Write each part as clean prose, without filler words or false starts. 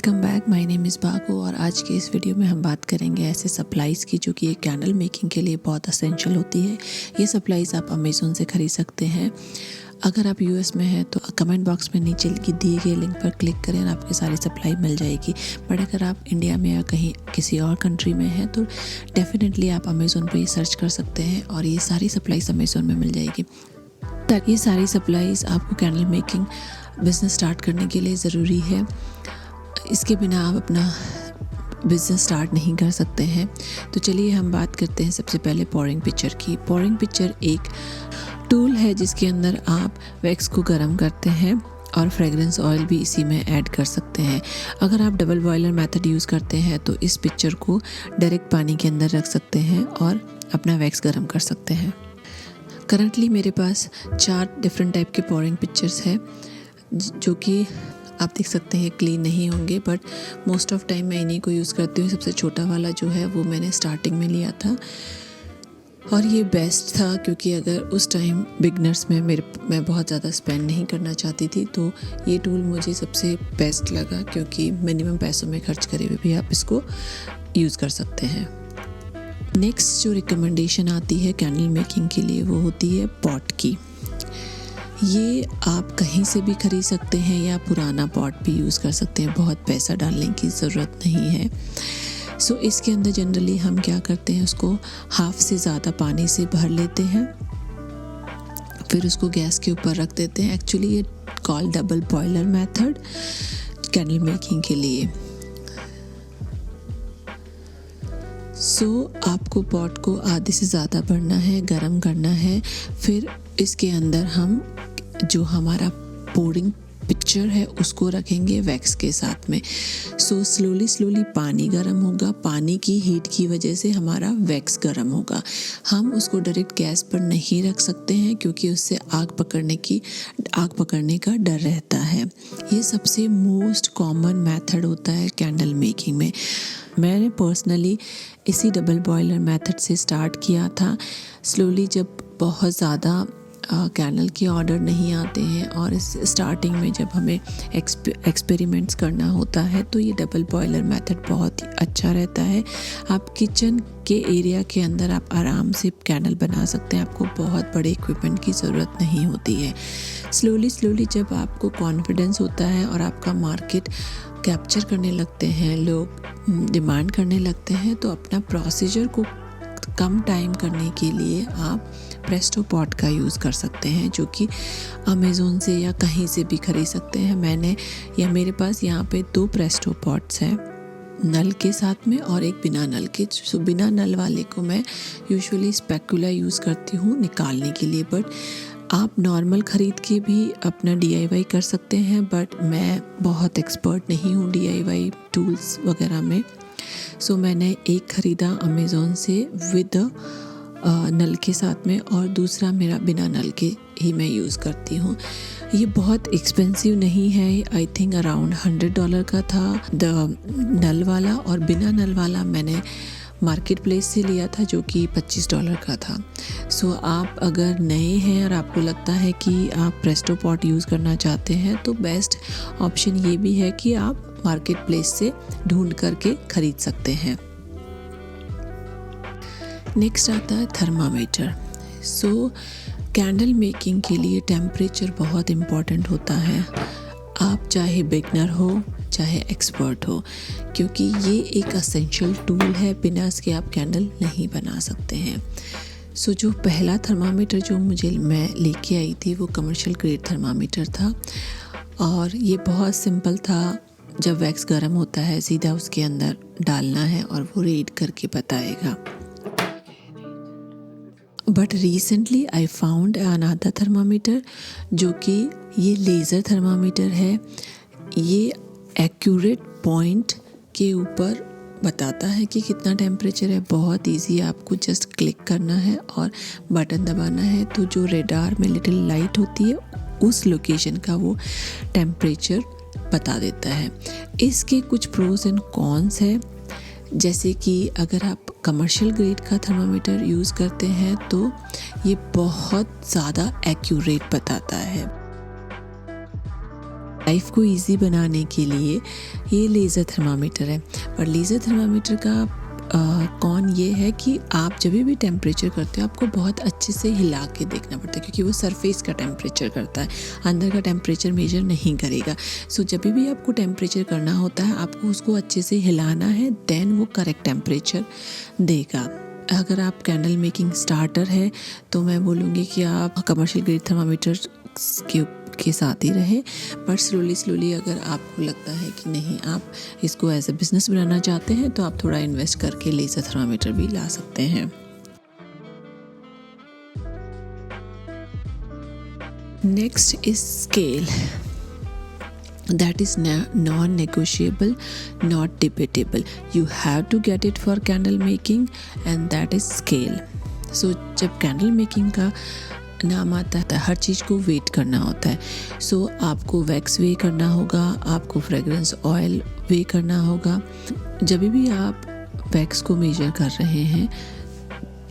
Welcome back, my name is बागो। और आज के इस वीडियो में हम बात करेंगे ऐसे सप्लाइज़ की जो कि एक कैंडल मेकिंग के लिए बहुत असेंशियल होती है। ये सप्लाइज़ आप अमेज़ोन से ख़रीद सकते हैं। अगर आप यूएस में हैं तो कमेंट बॉक्स में नीचे की दिए गए लिंक पर क्लिक करें और आपकी सारी सप्लाई मिल जाएगी। बट अगर आप इंडिया में या कहीं किसी और कंट्री में हैं तो डेफिनेटली आप अमेज़ोन पर ही सर्च कर सकते हैं और ये सारी सप्लाइज़ अमेज़ोन में मिल जाएगी। ये सारी सप्लाइज़ आपको कैंडल मेकिंग बिज़नेस स्टार्ट करने के लिए ज़रूरी है। इसके बिना आप अपना बिज़नेस स्टार्ट नहीं कर सकते हैं। तो चलिए हम बात करते हैं सबसे पहले पोरिंग पिक्चर की। पोरिंग पिक्चर एक टूल है जिसके अंदर आप वैक्स को गर्म करते हैं और फ्रेगरेंस ऑयल भी इसी में ऐड कर सकते हैं। अगर आप डबल बॉयलर मेथड यूज़ करते हैं तो इस पिक्चर को डायरेक्ट पानी के अंदर रख सकते हैं और अपना वैक्स गर्म कर सकते हैं। करंटली मेरे पास 4 डिफरेंट टाइप के पोरिंग पिक्चर्स हैं जो कि आप देख सकते हैं क्लीन नहीं होंगे, बट मोस्ट ऑफ टाइम मैं इन्हीं को यूज़ करती हूँ। सबसे छोटा वाला जो है वो मैंने स्टार्टिंग में लिया था और ये बेस्ट था क्योंकि अगर उस टाइम बिगनर्स में मैं बहुत ज़्यादा स्पेंड नहीं करना चाहती थी तो ये टूल मुझे सबसे बेस्ट लगा क्योंकि मिनिमम पैसों में खर्च करे हुए भी आप इसको यूज़ कर सकते हैं। नेक्स्ट जो रिकमेंडेशन आती है कैंडल मेकिंग के लिए वो होती है पॉट की। ये आप कहीं से भी ख़रीद सकते हैं या पुराना पॉट भी यूज़ कर सकते हैं, बहुत पैसा डालने की ज़रूरत नहीं है। सो इसके अंदर जनरली हम क्या करते हैं, उसको हाफ से ज़्यादा पानी से भर लेते हैं, फिर उसको गैस के ऊपर रख देते हैं। एक्चुअली ये call double boiler method candle making के लिए। आपको पॉट को आधे से ज़्यादा भरना है, गरम करना है। फिर इसके अंदर हम जो हमारा पोरिंग पिक्चर है उसको रखेंगे वैक्स के साथ में। स्लोली पानी गर्म होगा, पानी की हीट की वजह से हमारा वैक्स गर्म होगा। हम उसको डायरेक्ट गैस पर नहीं रख सकते हैं क्योंकि उससे आग पकड़ने का डर रहता है। ये सबसे मोस्ट कॉमन मेथड होता है कैंडल मेकिंग में। मैंने पर्सनली इसी डबल बॉयलर मेथड से स्टार्ट किया था। स्लोली जब बहुत ज़्यादा कैंडल के ऑर्डर नहीं आते हैं और इस स्टार्टिंग में जब हमें एक्सपेरिमेंट्स करना होता है तो ये डबल बॉयलर मेथड बहुत ही अच्छा रहता है। आप किचन के एरिया के अंदर आप आराम से कैंडल बना सकते हैं, आपको बहुत बड़े इक्विपमेंट की ज़रूरत नहीं होती है। स्लोली जब आपको कॉन्फिडेंस होता है और आपका मार्केट कैप्चर करने लगते हैं, लोग डिमांड करने लगते हैं, तो अपना प्रोसीजर को कम टाइम करने के लिए आप प्रेस्टो पॉट का यूज़ कर सकते हैं जो कि अमेज़ोन से या कहीं से भी खरीद सकते हैं। मेरे पास यहाँ पे 2 प्रेस्टो पॉट्स हैं, नल के साथ में और एक बिना नल के। बिना नल वाले को मैं यूजुअली स्पैकुला यूज़ करती हूँ निकालने के लिए, बट आप नॉर्मल ख़रीद के भी अपना DIY कर सकते हैं। बट मैं बहुत एक्सपर्ट नहीं हूँ DIY टूल्स वगैरह में। मैंने एक ख़रीदा अमेज़ोन से विद नल के साथ में और दूसरा मेरा बिना नल के ही मैं यूज़ करती हूँ। ये बहुत एक्सपेंसिव नहीं है, आई थिंक अराउंड $100 का था नल वाला, और बिना नल वाला मैंने मार्केट प्लेस से लिया था जो कि $25 का था। आप अगर नए हैं और आपको लगता है कि आप प्रेस्टो पॉट यूज़ करना चाहते हैं तो बेस्ट ऑप्शन ये भी है कि आप मार्केट प्लेस से ढूंढ करके खरीद सकते हैं। नेक्स्ट आता है थर्मामीटर। कैंडल मेकिंग के लिए टेम्परेचर बहुत इम्पॉर्टेंट होता है, आप चाहे बिगनर हो चाहे एक्सपर्ट हो, क्योंकि ये एक असेंशियल टूल है, बिना इसके आप कैंडल नहीं बना सकते हैं। जो पहला थर्मामीटर जो मैं लेके आई थी वो कमर्शियल ग्रेड थर्मामीटर था और ये बहुत सिंपल था। जब वैक्स गर्म होता है सीधा उसके अंदर डालना है और वो रीड करके बताएगा। But recently I found another thermometer जो कि ये लेज़र थर्मामीटर है। ये एक्यूरेट पॉइंट के ऊपर बताता है कि कितना टेम्परेचर है। बहुत इजी है, आपको जस्ट क्लिक करना है और बटन दबाना है तो जो रेडार में लिटिल लाइट होती है उस लोकेशन का वो टेम्परेचर बता देता है। इसके कुछ प्रोज एंड कॉन्स है, जैसे कि अगर आप कमर्शियल ग्रेड का थर्मामीटर यूज़ करते हैं तो ये बहुत ज़्यादा एक्यूरेट बताता है। लाइफ को इजी बनाने के लिए ये लेज़र थर्मामीटर है। पर लेज़र थर्मामीटर का कौन ये है कि आप जब भी टेम्परेचर करते हो आपको बहुत अच्छे से हिला के देखना पड़ता है, क्योंकि वो सरफेस का टेम्परेचर करता है, अंदर का टेम्परेचर मेजर नहीं करेगा। सो जब भी आपको टेम्परेचर करना होता है आपको उसको अच्छे से हिलाना है, देन वो करेक्ट टेम्परेचर देगा। अगर आप कैंडल मेकिंग स्टार्टर है तो मैं बोलूँगी कि आप कमर्शियल ग्रेड थर्मामीटर के साथ ही रहे, बट स्लोली अगर आपको लगता है कि नहीं आप इसको एज अ बिजनेस बनाना चाहते हैं तो आप थोड़ा इन्वेस्ट करके लेज़र थर्मामीटर भी ला सकते हैं। Next is scale, that is non-negotiable, not debatable. You have to get it for candle making and that is scale. So जब कैंडल मेकिंग का नाम आता है हर चीज़ को वेट करना होता है। सो आपको वैक्स वे करना होगा, आपको फ्रेगरेंस ऑयल वे करना होगा। जब भी आप वैक्स को मेजर कर रहे हैं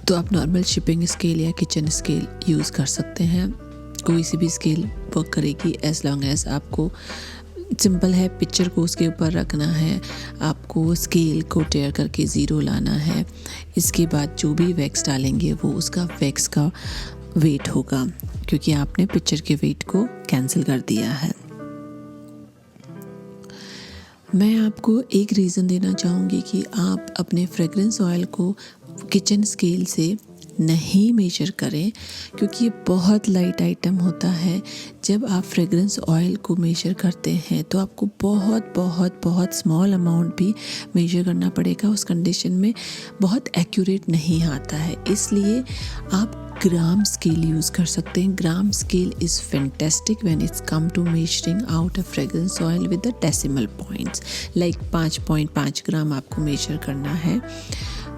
तो आप नॉर्मल शिपिंग स्केल या किचन स्केल यूज़ कर सकते हैं, कोई सी भी स्केल वर्क करेगी एज लॉन्ग एज आपको सिंपल है, पिक्चर को उसके ऊपर रखना है, आपको स्केल को टेयर करके ज़ीरो लाना है। इसके बाद जो भी वैक्स डालेंगे वो उसका वैक्स का वेट होगा, क्योंकि आपने पिक्चर के वेट को कैंसिल कर दिया है। मैं आपको एक रीज़न देना चाहूँगी कि आप अपने फ्रेगरेंस ऑयल को किचन स्केल से नहीं मेजर करें, क्योंकि ये बहुत लाइट आइटम होता है। जब आप फ्रेगरेंस ऑयल को मेजर करते हैं तो आपको बहुत बहुत बहुत स्मॉल अमाउंट भी मेजर करना पड़ेगा, उस कंडीशन में बहुत एक्यूरेट नहीं आता है। इसलिए आप ग्राम स्केल यूज़ कर सकते हैं। Gram scale is fantastic when it's come to measuring out a fragrance oil with the decimal points, like 5.5 gram आपको मेजर करना है,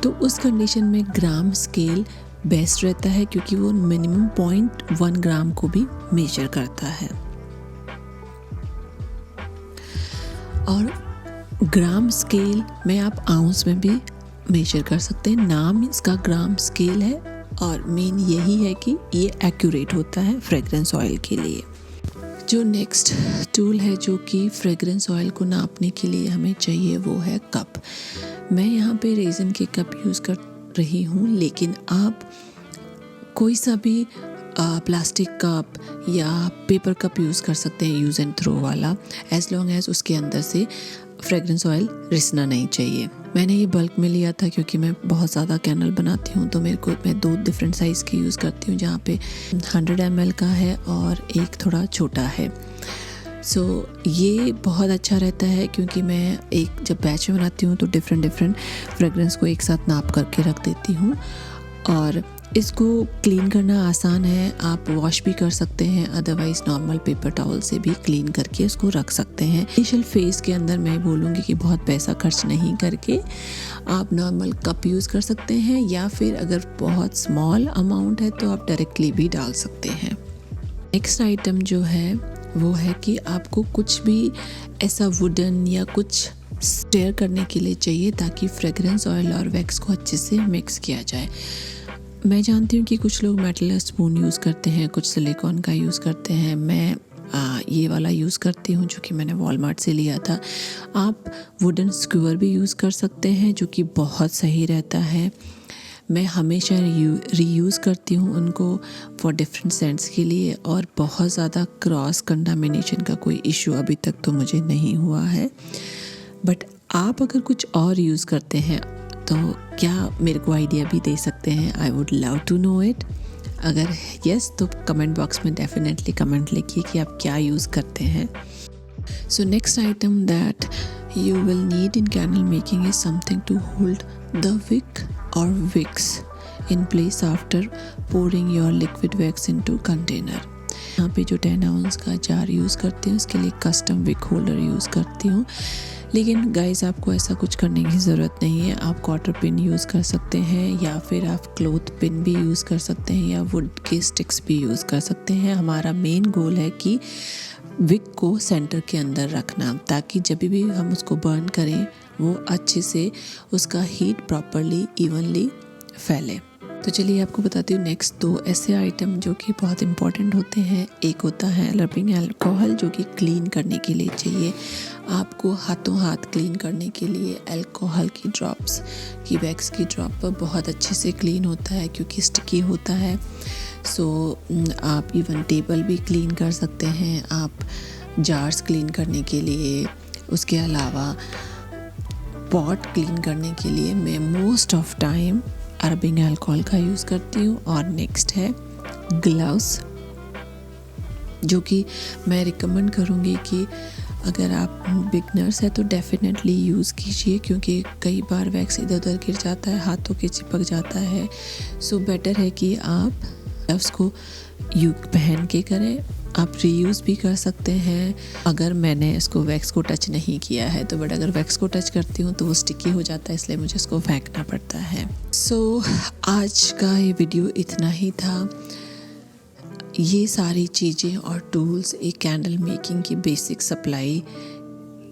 तो उस कंडीशन में ग्राम स्केल बेस्ट रहता है, क्योंकि वो मिनिमम 0.1 ग्राम को भी मेजर करता है। और ग्राम स्केल में आप आउंस में भी मेजर कर सकते हैं। नाम इसका ग्राम स्केल है और मेन यही है कि ये एक्यूरेट होता है फ्रेगरेंस ऑयल के लिए। जो नेक्स्ट टूल है जो कि फ्रेगरेंस ऑयल को नापने के लिए हमें चाहिए वो है कप। मैं यहाँ पे रेज़न के कप यूज़ कर रही हूँ, लेकिन आप कोई सा भी प्लास्टिक कप या पेपर कप यूज़ कर सकते हैं, यूज़ एंड थ्रो वाला, एज लॉन्ग एज उसके अंदर से फ्रेगरेंस ऑयल रिसना नहीं चाहिए। मैंने ये बल्क में लिया था क्योंकि मैं बहुत ज़्यादा कैंडल बनाती हूँ, तो मैं 2 डिफरेंट साइज़ की यूज़ करती हूँ, जहाँ पे 100 ml का है और एक थोड़ा छोटा है। सो ये बहुत अच्छा रहता है, क्योंकि मैं एक जब बैच में बनाती हूँ तो डिफरेंट फ्रेगरेंस को एक साथ नाप करके रख देती हूँ। और इसको क्लीन करना आसान है, आप वॉश भी कर सकते हैं, अदरवाइज़ नॉर्मल पेपर टॉवल से भी क्लीन करके इसको रख सकते हैं। इनिशियल फेज़ के अंदर मैं बोलूँगी कि बहुत पैसा खर्च नहीं करके आप नॉर्मल कप यूज़ कर सकते हैं, या फिर अगर बहुत स्मॉल अमाउंट है तो आप डायरेक्टली भी डाल सकते हैं। नेक्स्ट आइटम जो है वो है कि आपको कुछ भी ऐसा वुडन या कुछ स्टेयर करने के लिए चाहिए, ताकि फ्रेगरेंस ऑयल और वैक्स को अच्छे से मिक्स किया जाए। मैं जानती हूँ कि कुछ लोग मेटल स्पून यूज़ करते हैं, कुछ सिलिकॉन का यूज़ करते हैं। मैं ये वाला यूज़ करती हूँ जो कि मैंने वॉलमार्ट से लिया था। आप वुडन स्क्यूअर भी यूज़ कर सकते हैं, जो कि बहुत सही रहता है। मैं हमेशा रीयूज़ करती हूँ उनको फॉर डिफरेंट सेंट्स के लिए, और बहुत ज़्यादा क्रॉस कंटामिनेशन का कोई इशू अभी तक तो मुझे नहीं हुआ है। बट आप अगर कुछ और यूज़ करते हैं तो क्या मेरे को आइडिया भी दे सकते हैं? I would love to know it. अगर यस तो कमेंट बॉक्स में डेफिनेटली कमेंट लिखिए कि आप क्या यूज़ करते हैं। So next item that you will need in candle making is something to hold the wick or wicks in place after pouring your liquid wax into container. यहाँ पे जो 10 ounce का जार यूज़ करती हूँ उसके लिए कस्टम विक होल्डर यूज़ करती हूँ। लेकिन गाइस आपको ऐसा कुछ करने की ज़रूरत नहीं है। आप क्वार्टर पिन यूज़ कर सकते हैं, या फिर आप क्लॉथ पिन भी यूज़ कर सकते हैं, या वुड के स्टिक्स भी यूज़ कर सकते हैं। हमारा मेन गोल है कि विक को सेंटर के अंदर रखना, ताकि जब भी हम उसको बर्न करें वो अच्छे से उसका हीट प्रॉपरली इवनली फैले। तो चलिए आपको बताती हूँ नेक्स्ट 2 ऐसे आइटम जो कि बहुत इंपॉर्टेंट होते हैं। एक होता है रबिंग अल्कोहल जो कि क्लीन करने के लिए चाहिए। आपको हाथों हाथ क्लीन करने के लिए अल्कोहल की ड्रॉप्स की वैक्स की ड्रॉप पर बहुत अच्छे से क्लीन होता है क्योंकि स्टिकी होता है। सो आप इवन टेबल भी क्लीन कर सकते हैं, आप जार्स क्लीन करने के लिए। उसके अलावा पॉट क्लीन करने के लिए मैं most of time rubbing alcohol का यूज़ करती हूँ। और नेक्स्ट है ग्लव्स, जो कि मैं रिकमेंड करूँगी कि अगर आप बिगनर्स हैं तो डेफिनेटली यूज़ कीजिए, क्योंकि कई बार वैक्स इधर उधर गिर जाता है, हाथों के चिपक जाता है। सो बेटर है कि आप ग्लव्स को पहन के करें। आप रीयूज़ भी कर सकते हैं अगर मैंने इसको वैक्स को टच नहीं किया है तो, बट अगर वैक्स को टच करती हूँ तो वो स्टिकी हो जाता है, इसलिए मुझे इसको फेंकना पड़ता है। सो आज का ये वीडियो इतना ही था। ये सारी चीज़ें और टूल्स एक कैंडल मेकिंग की बेसिक सप्लाई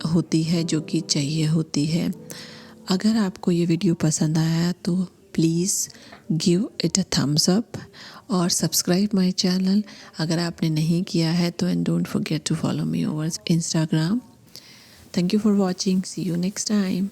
होती है जो कि चाहिए होती है। अगर आपको ये वीडियो पसंद आया तो please give it a thumbs up और सब्सक्राइब माय चैनल अगर आपने नहीं किया है तो, and don't forget to follow me over Instagram. Thank you for watching, see you next time.